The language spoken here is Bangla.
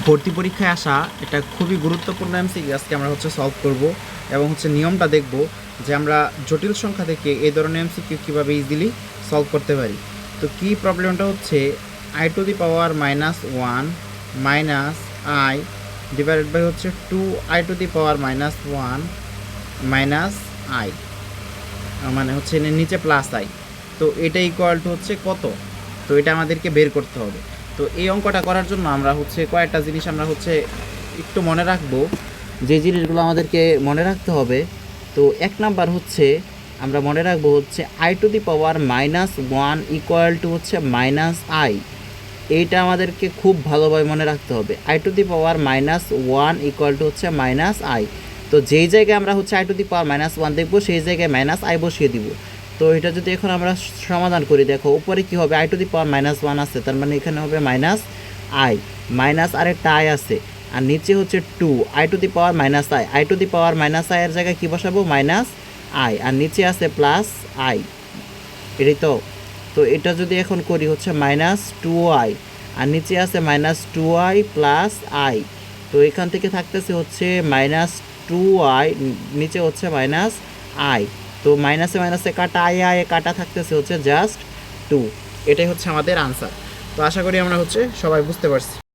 ভর্তি পরীক্ষায় আসা এটা খুবই গুরুত্বপূর্ণ এমসিকিউ আজকে আমরা সলভ করব এবং নিয়মটা দেখব যে আমরা জটিল সংখ্যা থেকে এই ধরনের এমসিকিউ কীভাবে ইজিলি সলভ করতে পারি। তো কি প্রবলেমটা হচ্ছে I to the power -1 minus I divided by 2 I to the power -1 minus I, মানে নিচে প্লাস আই। তো এটা ইকুয়াল টু কত, তো এটা আমাদেরকে বের করতে হবে। তো এই অঙ্কটা করার জন্য আমরা কয়েকটা জিনিস আমরা একটু মনে রাখবো, যে জিনিসগুলো আমাদেরকে মনে রাখতে হবে। তো এক নাম্বার আমরা মনে রাখবো I to the power -1 equal to minus I. এইটা আমাদেরকে খুব ভালোভাবে মনে রাখতে হবে। I to the power -1 equal to minus I. তো যেই জায়গায় আমরা আই টু দি পাওয়ার -1 দেখবো সেই জায়গায় মাইনাস আই বসিয়ে দিব। তো এটা যদি এখন আমরা সমাধান করি, দেখো উপরে কি হবে, আই টু দি পাওয়ার -1 আছে, তার মানে এখানে হবে মাইনাস আই, মাইনাস আরেকটা আই আছে, আর নিচে 2 I to the power minus I. I to the power minus I এর জায়গায় কী বসাবো, মাইনাস আই, আর নিচে আছে প্লাস আই, এটাই তো। তো এটা যদি এখন করি -2i, আর নিচে আছে -2i প্লাস আই। তো এখান থেকে থাকতেছে -2i, নিচে মাইনাস আই। তো মাইনাসে মাইনাসে কাটা, আই আই কাটা থাকতেছে জাস্ট 2। এটাই আমাদের আনসার। তো আশা করি আমরা সবাই বুঝতে পারছি।